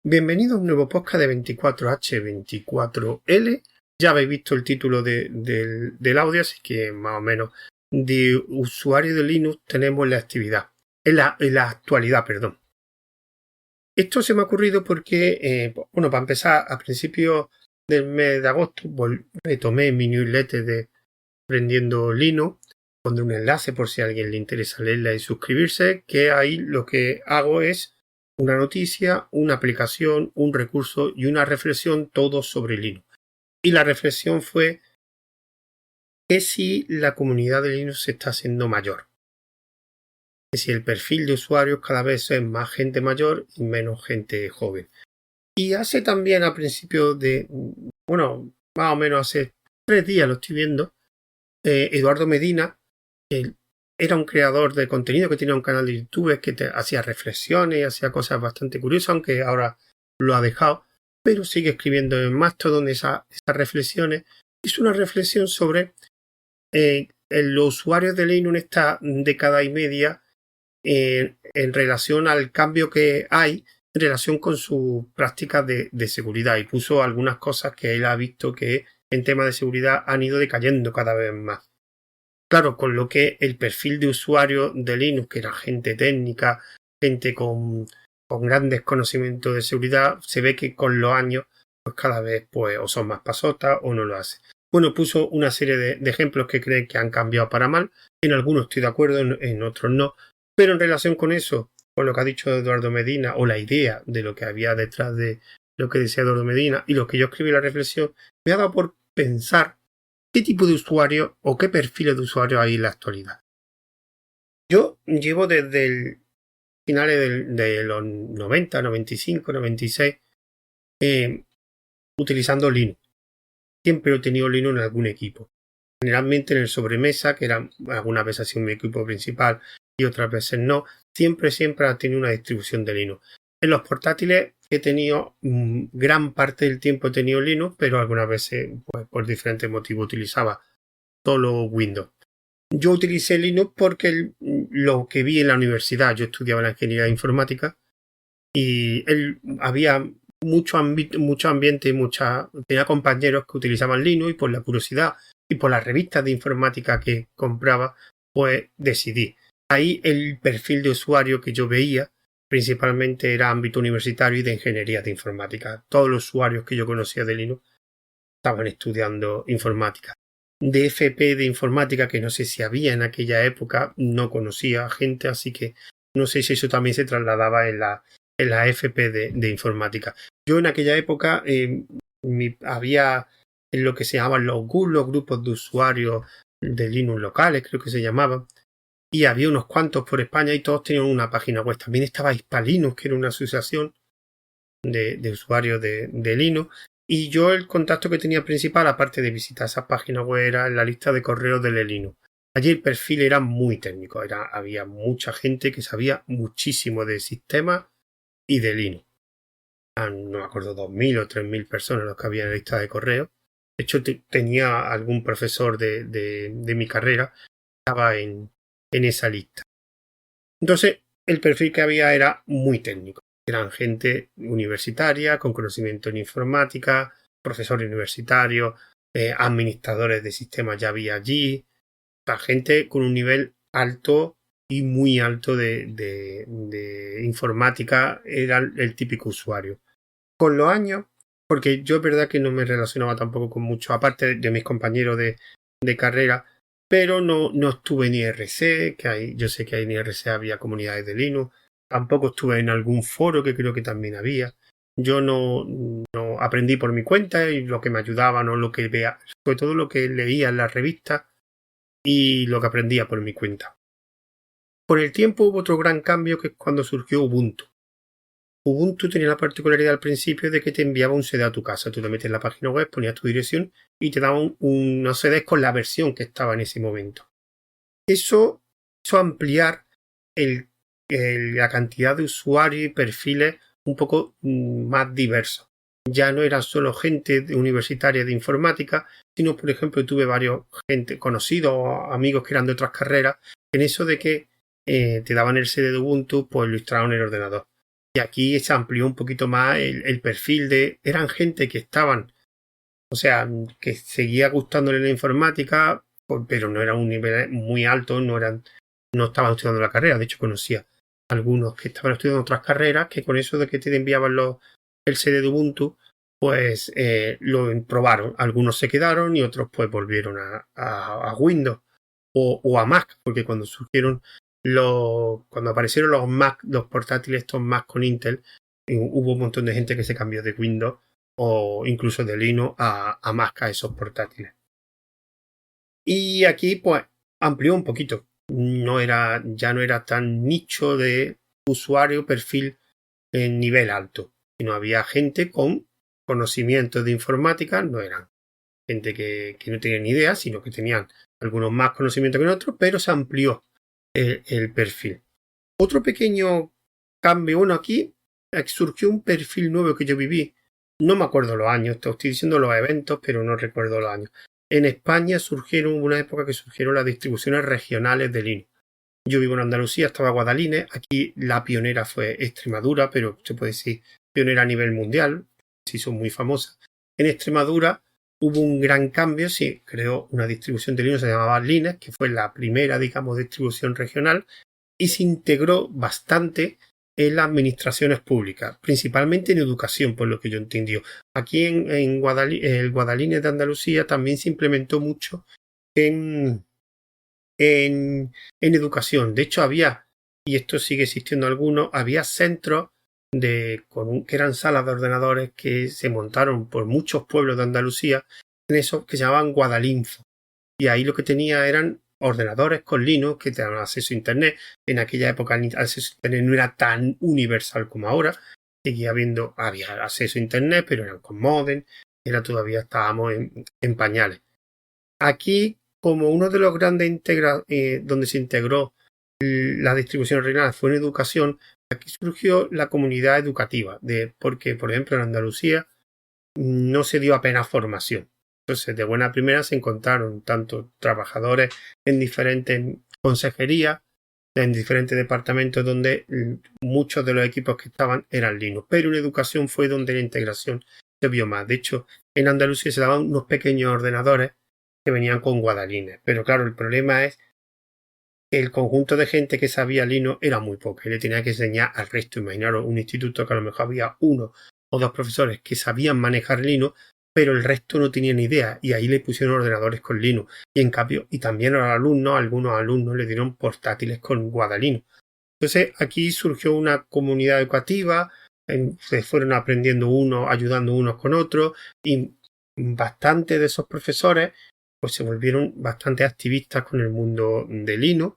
Bienvenido a un nuevo podcast de 24H24L. Ya habéis visto el título del audio, así que más o menos de usuario de Linux tenemos en la actualidad, perdón. Esto se me ha ocurrido porque, para empezar, a principios del mes de agosto retomé mi newsletter de Aprendiendo Linux. Pondré un enlace por si a alguien le interesa leerla y suscribirse, que ahí lo que hago es una noticia, una aplicación, un recurso y una reflexión, todo sobre Linux. Y la reflexión fue que si la comunidad de Linux se está haciendo mayor, que si el perfil de usuarios cada vez es más gente mayor y menos gente joven. Y hace también a principios de, más o menos hace 3 días lo estoy viendo, Eduardo Medina, era un creador de contenido que tenía un canal de YouTube que hacía reflexiones y hacía cosas bastante curiosas, aunque ahora lo ha dejado, pero sigue escribiendo en Mastodon esas reflexiones. Es una reflexión sobre los usuarios de Linux en esta década y media en relación al cambio que hay en relación con sus prácticas de seguridad, y puso algunas cosas que él ha visto que en temas de seguridad han ido decayendo cada vez más. Claro, con lo que el perfil de usuario de Linux, que era gente técnica, gente con grandes conocimientos de seguridad, se ve que con los años pues cada vez pues o son más pasotas o no lo hacen. Bueno, puso una serie de ejemplos que creen que han cambiado para mal. En algunos estoy de acuerdo, en otros no. Pero en relación con eso, con lo que ha dicho Eduardo Medina, o la idea de lo que había detrás de lo que decía Eduardo Medina y lo que yo escribí en la reflexión, me ha dado por pensar ¿qué tipo de usuario o qué perfiles de usuario hay en la actualidad? Yo llevo desde finales de los 90, 95, 96 utilizando Linux. Siempre he tenido Linux en algún equipo. Generalmente en el sobremesa, que era algunas veces ha sido mi equipo principal y otras veces no. Siempre ha tenido una distribución de Linux. En los portátiles he tenido gran parte del tiempo he tenido Linux, pero algunas veces pues, por diferentes motivos utilizaba solo Windows. Yo utilicé Linux porque lo que vi en la universidad, yo estudiaba la ingeniería informática y había mucho ambiente y tenía compañeros que utilizaban Linux, y por la curiosidad y por las revistas de informática que compraba, pues decidí. Ahí el perfil de usuario que yo veía principalmente era ámbito universitario y de ingeniería de informática. Todos los usuarios que yo conocía de Linux estaban estudiando informática. De FP de informática, que no sé si había en aquella época, no conocía gente, así que no sé si eso también se trasladaba en la FP de informática. Yo en aquella época había en lo que se llamaban los grupos de usuarios de Linux locales, creo que se llamaban, y había unos cuantos por España y todos tenían una página web. También estaba Hispalinux, que era una asociación de usuarios de Linux. Y yo el contacto que tenía principal, aparte de visitar esas páginas web, era en la lista de correos de Linux. Allí el perfil era muy técnico, había mucha gente que sabía muchísimo de sistemas y de Linux. No me acuerdo, 2.000 o 3.000 personas los que había en la lista de correos. De hecho, tenía algún profesor de mi carrera que estaba en esa lista. Entonces, el perfil que había era muy técnico. Eran gente universitaria, con conocimiento en informática, profesores universitarios, administradores de sistemas ya había allí. Gente con un nivel alto y muy alto de informática era el típico usuario. Con los años, porque yo es verdad que no me relacionaba tampoco con mucho, aparte de mis compañeros de carrera, pero no estuve en IRC, yo sé que en IRC había comunidades de Linux. Tampoco estuve en algún foro, que creo que también había. Yo no aprendí por mi cuenta, y lo que me ayudaba, no lo que veía, sobre todo lo que leía en las revistas y lo que aprendía por mi cuenta. Con el tiempo hubo otro gran cambio, que es cuando surgió Ubuntu. Ubuntu tenía la particularidad al principio de que te enviaba un CD a tu casa. Tú te metes en la página web, ponías tu dirección y te daban unos CDs con la versión que estaba en ese momento. Eso hizo ampliar la cantidad de usuarios y perfiles un poco más diversos. Ya no era solo gente universitaria de informática, sino, por ejemplo, tuve varios gente conocidos, amigos que eran de otras carreras, en eso de que te daban el CD de Ubuntu, pues lo instalaron en el ordenador. Y aquí se amplió un poquito más el perfil de... Eran gente que estaban, o sea, que seguía gustándole la informática, pero no era un nivel muy alto, no estaban estudiando la carrera. De hecho, conocía algunos que estaban estudiando otras carreras que con eso de que te enviaban el CD de Ubuntu, pues lo probaron. Algunos se quedaron y otros pues volvieron a Windows o a Mac, porque cuando aparecieron los Mac, los portátiles estos Mac con Intel, hubo un montón de gente que se cambió de Windows o incluso de Linux a Mac, a esos portátiles. Y aquí pues amplió un poquito. Ya no era tan nicho de usuario, perfil en nivel alto, sino había gente con conocimientos de informática, no eran gente que no tenía ni idea, sino que tenían algunos más conocimientos que otros, pero se amplió el perfil. Otro pequeño cambio, aquí surgió un perfil nuevo que yo viví, no me acuerdo los años, te estoy diciendo los eventos, pero no recuerdo los años. En España hubo una época que surgieron las distribuciones regionales de Linux. Yo vivo en Andalucía, estaba Guadalines, aquí la pionera fue Extremadura, pero se puede decir pionera a nivel mundial, sí son muy famosas. En Extremadura hubo un gran cambio, sí, creó una distribución de Linux, se llamaba Linux, que fue la primera, digamos, distribución regional, y se integró bastante en las administraciones públicas, principalmente en educación, por lo que yo entendí. Aquí en el Guadalines de Andalucía también se implementó mucho en educación. De hecho, y esto sigue existiendo algunos, había centros que eran salas de ordenadores que se montaron por muchos pueblos de Andalucía, en eso que se llamaban Guadalinfo. Y ahí lo que tenía eran ordenadores con Linux que te daban acceso a Internet. En aquella época el acceso a Internet no era tan universal como ahora. Había acceso a Internet, pero eran con modem. Todavía estábamos en pañales. Aquí, como uno de los grandes donde se integró la distribución regional fue en educación, aquí surgió la comunidad educativa, porque, por ejemplo, en Andalucía no se dio apenas formación. Entonces, de buena primera se encontraron tanto trabajadores en diferentes consejerías, en diferentes departamentos donde muchos de los equipos que estaban eran Linux. Pero en educación fue donde la integración se vio más. De hecho, en Andalucía se daban unos pequeños ordenadores que venían con Guadalines. Pero claro, el problema es que el conjunto de gente que sabía Linux era muy poca y le tenía que enseñar al resto. Imaginaros un instituto que a lo mejor había uno o dos profesores que sabían manejar Linux, pero el resto no tenían idea y ahí le pusieron ordenadores con Linux. Y en cambio, y también a algunos alumnos le dieron portátiles con Guadalinux. Entonces aquí surgió una comunidad educativa, se fueron aprendiendo ayudando unos con otros y bastante de esos profesores pues se volvieron bastante activistas con el mundo de Linux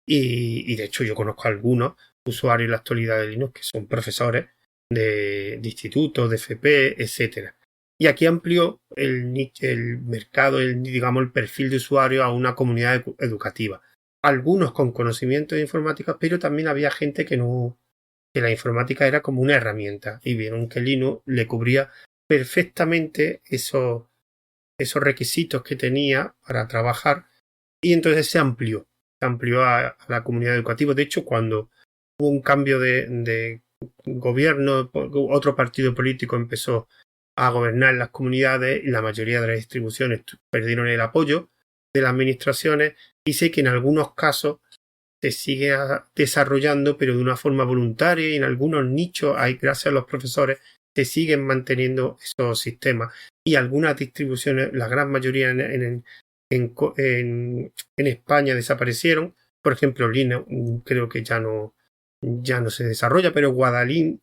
y de hecho yo conozco a algunos usuarios en la actualidad de Linux que son profesores de institutos, de FP, etcétera. Y aquí amplió el mercado, digamos, el perfil de usuario a una comunidad educativa. Algunos con conocimiento de informática, pero también había gente que la informática era como una herramienta y vieron que Linux le cubría perfectamente esos requisitos que tenía para trabajar y entonces se amplió a la comunidad educativa. De hecho, cuando hubo un cambio de gobierno, otro partido político empezó a gobernar las comunidades y la mayoría de las distribuciones perdieron el apoyo de las administraciones y sé que en algunos casos se sigue desarrollando pero de una forma voluntaria y en algunos nichos gracias a los profesores se siguen manteniendo esos sistemas y algunas distribuciones, la gran mayoría en España desaparecieron. Por ejemplo, Linux creo que ya no se desarrolla, pero Guadalines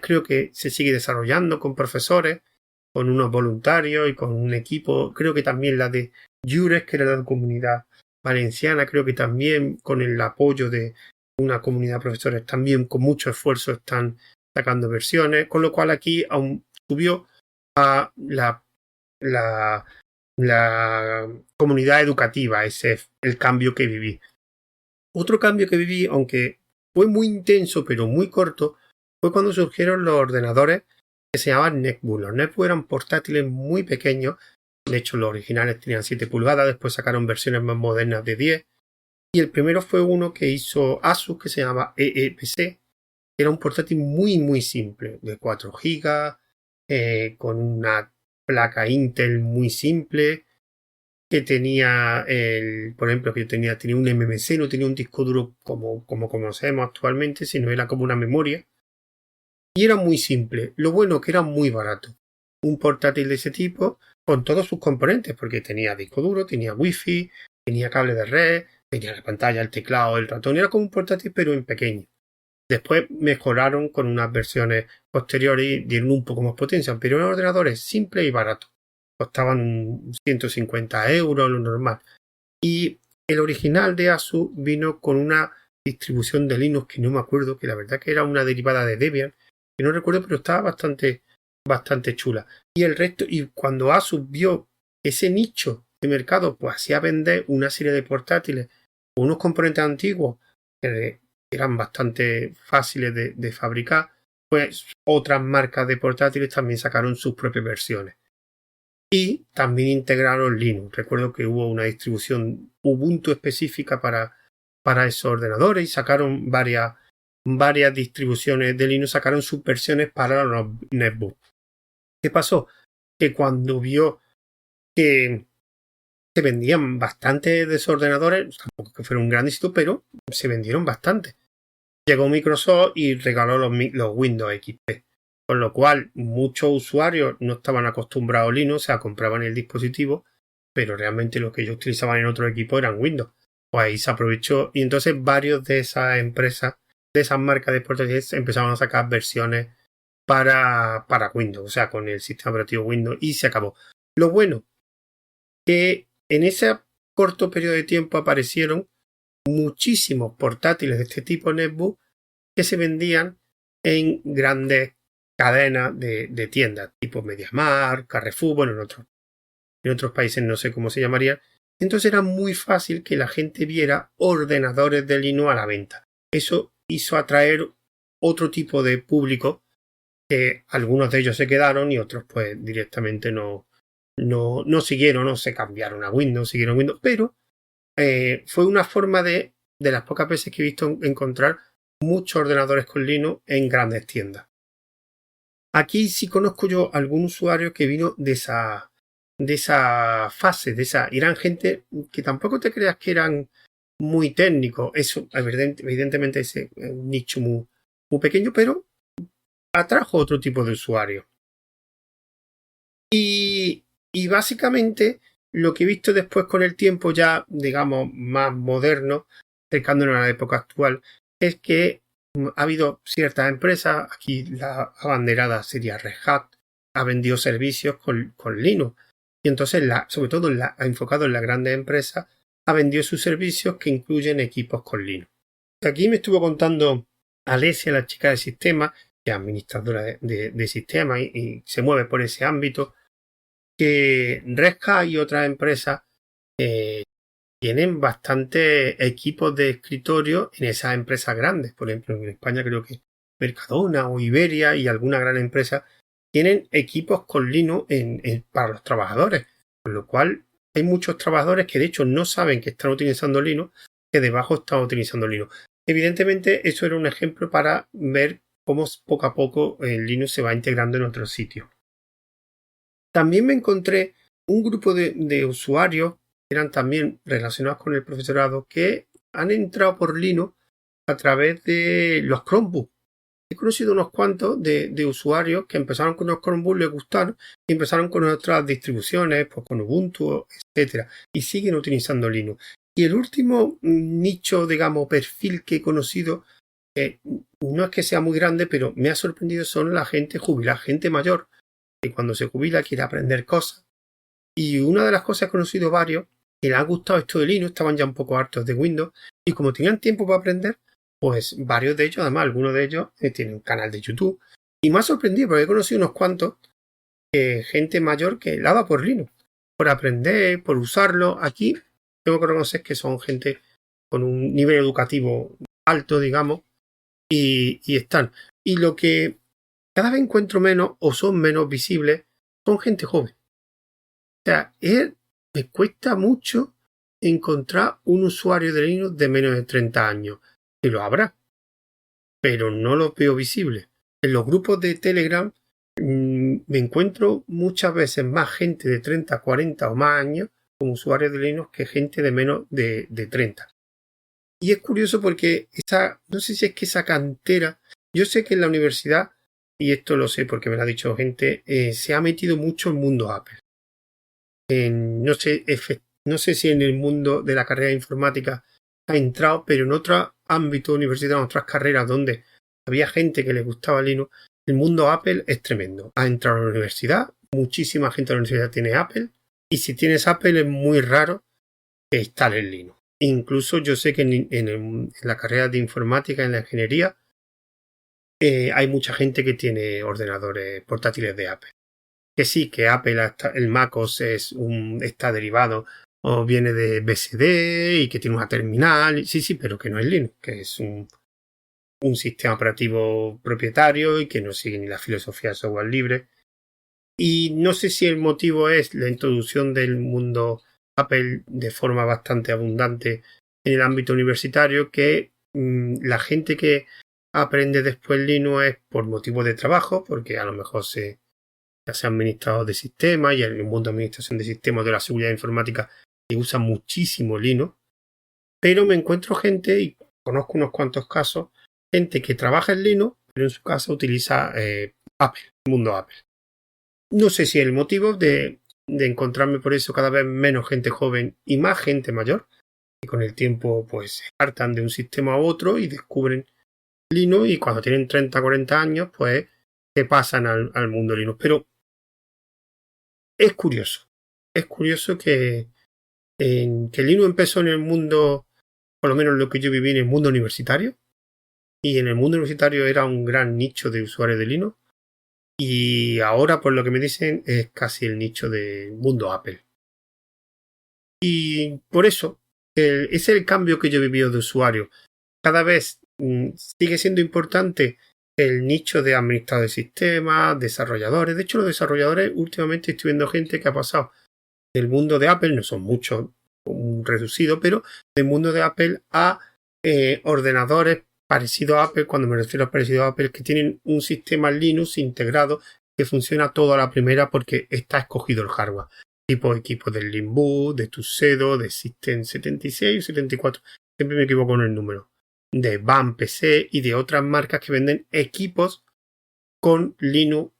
creo que se sigue desarrollando con profesores, con unos voluntarios y con un equipo. Creo que también la de Jures, que era la comunidad valenciana, creo que también con el apoyo de una comunidad de profesores, también con mucho esfuerzo están sacando versiones, con lo cual aquí aún subió a la comunidad educativa. Ese es el cambio que viví. Otro cambio que viví, aunque fue muy intenso pero muy corto, fue cuando surgieron los ordenadores que se llamaban netbook. Los netbook eran portátiles muy pequeños. De hecho, los originales tenían 7 pulgadas, después sacaron versiones más modernas de 10. Y el primero fue uno que hizo Asus, que se llama EEPC, Era un portátil muy simple, de 4 GB, con una placa Intel muy simple, que tenía por ejemplo, que yo tenía un MMC, no tenía un disco duro como conocemos actualmente, sino era como una memoria. Y era muy simple. Lo bueno que era muy barato. Un portátil de ese tipo con todos sus componentes, porque tenía disco duro, tenía wifi, tenía cable de red, tenía la pantalla, el teclado, el ratón. Era como un portátil pero en pequeño. Después mejoraron con unas versiones posteriores y dieron un poco más potencia, pero eran ordenadores simples y baratos. Costaban 150 euros, lo normal. Y el original de Asus vino con una distribución de Linux que no me acuerdo, que la verdad que era una derivada de Debian, que no recuerdo, pero estaba bastante chula. Y el resto, y cuando Asus vio ese nicho de mercado, pues hacía vender una serie de portátiles con unos componentes antiguos que eran bastante fáciles de fabricar, pues otras marcas de portátiles también sacaron sus propias versiones. Y también integraron Linux. Recuerdo que hubo una distribución Ubuntu específica para esos ordenadores y sacaron varias distribuciones de Linux, sacaron sus versiones para los netbooks. ¿Qué pasó? Que cuando vio que se vendían bastante de esos ordenadores, tampoco que fuera un gran éxito, pero se vendieron bastante. Llegó Microsoft y regaló los Windows XP. Con lo cual, muchos usuarios no estaban acostumbrados a Linux, o sea, compraban el dispositivo, pero realmente lo que ellos utilizaban en otro equipo eran Windows. Pues ahí se aprovechó y entonces varios de esas empresas, de esas marcas de portátiles, empezaron a sacar versiones para Windows, o sea, con el sistema operativo Windows y se acabó. Lo bueno, que en ese corto periodo de tiempo aparecieron muchísimos portátiles de este tipo netbook que se vendían en grandes cadenas de tiendas, tipo MediaMarkt, Carrefour, bueno, en otros países no sé cómo se llamaría. Entonces era muy fácil que la gente viera ordenadores de Linux a la venta. Eso hizo atraer otro tipo de público, que algunos de ellos se quedaron y otros pues directamente no siguieron, no se cambiaron a Windows, siguieron Windows, pero fue una forma de las pocas veces que he visto encontrar muchos ordenadores con Linux en grandes tiendas. Aquí sí conozco yo algún usuario que vino de esa fase, eran gente que tampoco te creas que eran muy técnicos, eso evidentemente es un nicho muy pequeño, pero atrajo otro tipo de usuarios. Y básicamente lo que he visto después con el tiempo ya, digamos, más moderno, acercándonos a la época actual, es que ha habido ciertas empresas, aquí la abanderada sería Red Hat, ha vendido servicios con Linux. Y entonces, sobre todo enfocado en las grandes empresas, ha vendido sus servicios que incluyen equipos con Linux. Aquí me estuvo contando Alesia, la chica de sistemas, que es administradora de sistemas y se mueve por ese ámbito, que Red Hat y otras empresas tienen bastantes equipos de escritorio en esas empresas grandes. Por ejemplo, en España creo que Mercadona o Iberia y alguna gran empresa tienen equipos con Linux para los trabajadores. Con lo cual hay muchos trabajadores que de hecho no saben que están utilizando Linux, que debajo están utilizando Linux. Evidentemente eso era un ejemplo para ver cómo poco a poco el Linux se va integrando en otros sitios. También me encontré un grupo de usuarios que eran también relacionados con el profesorado que han entrado por Linux a través de los Chromebooks. He conocido unos cuantos de usuarios que empezaron con los Chromebooks, les gustaron y empezaron con otras distribuciones, pues con Ubuntu, etcétera, y siguen utilizando Linux. Y el último nicho, digamos, perfil que he conocido, no es que sea muy grande, pero me ha sorprendido, son la gente jubilada, gente mayor, que cuando se jubila quiere aprender cosas. Y una de las cosas, he conocido varios que les ha gustado esto de Linux, estaban ya un poco hartos de Windows, y como tenían tiempo para aprender, pues varios de ellos, además algunos de ellos tienen un canal de YouTube. Y me ha sorprendido porque he conocido unos cuantos, gente mayor que la va por Linux, por aprender, por usarlo. Aquí tengo que reconocer que son gente con un nivel educativo alto, digamos, y están. Y lo que cada vez encuentro menos o son menos visibles son gente joven. O sea, me cuesta mucho encontrar un usuario de Linux de menos de 30 años. Y lo habrá. pero no los veo visibles. En los grupos de Telegram me encuentro muchas veces más gente de 30, 40 o más años como usuarios de Linux que gente de menos de 30. Y es curioso porque no sé si es que esa cantera, yo sé que en la universidad, y esto lo sé porque me lo ha dicho gente, se ha metido mucho el mundo Apple. No sé si en el mundo de la carrera de informática ha entrado, pero en otro ámbito universitario, en otras carreras donde había gente que le gustaba Linux, el mundo Apple es tremendo. Ha entrado a la universidad, muchísima gente de la universidad tiene Apple, y si tienes Apple es muy raro que instales Linux. Incluso yo sé que en la carrera de informática, en la ingeniería, hay mucha gente que tiene ordenadores portátiles de Apple. Que sí, que Apple, el MacOS está derivado o viene de BSD y que tiene una terminal. Sí, pero que no es Linux, que es un sistema operativo propietario y que no sigue ni la filosofía de software libre. Y no sé si el motivo es la introducción del mundo Apple de forma bastante abundante en el ámbito universitario, que la gente que aprende después Linux es por motivo de trabajo, porque a lo mejor ya sea administrador de sistemas y en el mundo de administración de sistemas de la seguridad informática que usa muchísimo Linux, pero me encuentro gente, y conozco unos cuantos casos, gente que trabaja en Linux, pero en su casa utiliza Apple, el mundo Apple. No sé si el motivo de encontrarme por eso cada vez menos gente joven y más gente mayor, que con el tiempo pues se hartan de un sistema a otro y descubren Linux y cuando tienen 30, 40 años pues se pasan al mundo Linux. Pero es curioso que Linux empezó en el mundo, por lo menos lo que yo viví en el mundo universitario, y en el mundo universitario era un gran nicho de usuarios de Linux, y ahora por lo que me dicen es casi el nicho del mundo Apple. Y por eso ese es el cambio que yo he vivido de usuario. Cada vez sigue siendo importante el nicho de administradores de sistemas, desarrolladores. De hecho, los desarrolladores últimamente estoy viendo gente que ha pasado del mundo de Apple, no son muchos, reducido, pero del mundo de Apple a ordenadores parecidos a Apple. Cuando me refiero a parecido a Apple, que tienen un sistema Linux integrado que funciona todo a la primera porque está escogido el hardware. Tipo equipos del Limbo, de Tuxedo, de System 76 o 74, siempre me equivoco con el número, de BAM PC y de otras marcas que venden equipos con Linux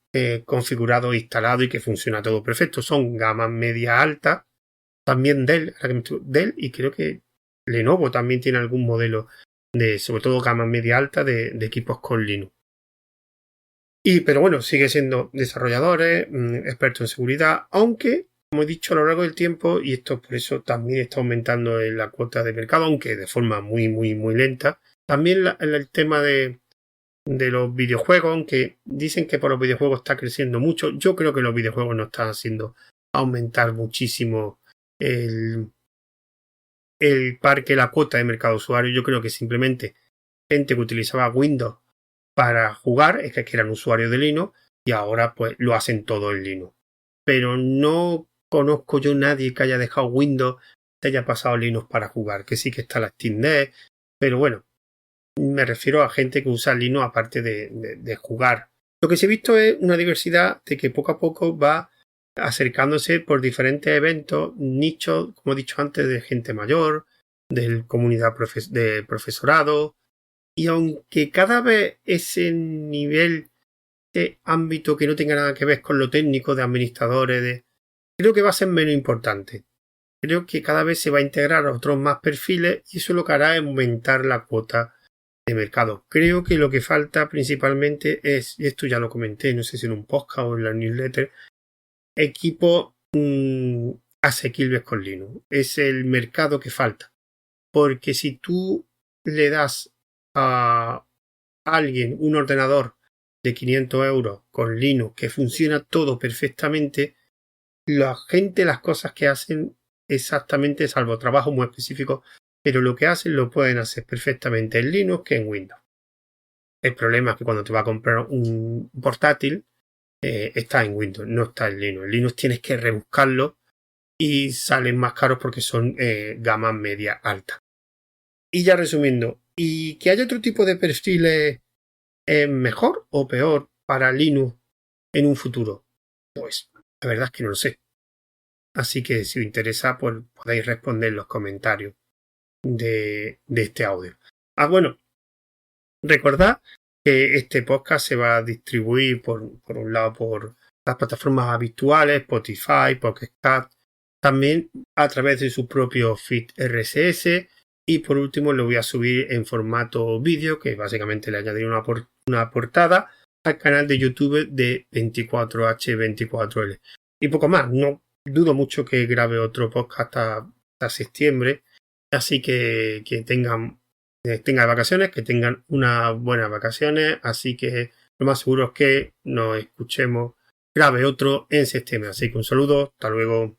configurado, instalado y que funciona todo perfecto. Son gamas media alta. También Dell, y creo que Lenovo también tiene algún modelo de, sobre todo gama media alta, de equipos con Linux. Pero bueno, sigue siendo desarrolladores, expertos en seguridad, aunque, como he dicho a lo largo del tiempo, y esto por eso también está aumentando en la cuota de mercado, aunque de forma muy, muy, muy lenta. También el tema de los videojuegos, aunque dicen que por los videojuegos está creciendo mucho, yo creo que los videojuegos no están haciendo aumentar muchísimo el parque, la cuota de mercado usuario. Yo creo que simplemente gente que utilizaba Windows para jugar es que eran usuarios de Linux y ahora pues lo hacen todo en Linux. Pero no conozco yo nadie que haya dejado Windows, que haya pasado Linux para jugar, que sí que está la Steam Deck, pero bueno, me refiero a gente que usa Linux aparte de jugar. Lo que sí he visto es una diversidad de que poco a poco va acercándose por diferentes eventos, nichos, como he dicho antes, de gente mayor, de comunidad de profesorado, y aunque cada vez ese nivel de ámbito que no tenga nada que ver con lo técnico de administradores, creo que va a ser menos importante. Creo que cada vez se va a integrar a otros más perfiles y eso lo que hará es aumentar la cuota de mercado. Creo que lo que falta principalmente es, y esto ya lo comenté, no sé si en un podcast o en la newsletter, equipos asequibles con Linux. Es el mercado que falta. Porque si tú le das a alguien un ordenador de 500 euros con Linux que funciona todo perfectamente, la gente las cosas que hacen exactamente, salvo trabajos muy específicos, pero lo que hacen lo pueden hacer perfectamente en Linux que en Windows. El problema es que cuando te vas a comprar un portátil está en Windows, no está en Linux. En Linux tienes que rebuscarlo y salen más caros porque son gamas media alta. Y ya resumiendo, y que haya otro tipo de perfiles ¿Es mejor o peor para Linux en un futuro? Pues la verdad es que no lo sé. Así que si os interesa, pues podéis responder en los comentarios de este audio. Bueno, recordad que este podcast se va a distribuir por un lado por las plataformas habituales, Spotify, Pocket Cast, también a través de su propio feed RSS, y por último lo voy a subir en formato vídeo, que básicamente le añadiré una portada al canal de YouTube de 24H24L. Y poco más, no dudo mucho que grabe otro podcast hasta septiembre, así que tengan vacaciones, que tengan unas buenas vacaciones, así que lo más seguro es que nos escuchemos, grabe otro en septiembre. Así que un saludo, hasta luego.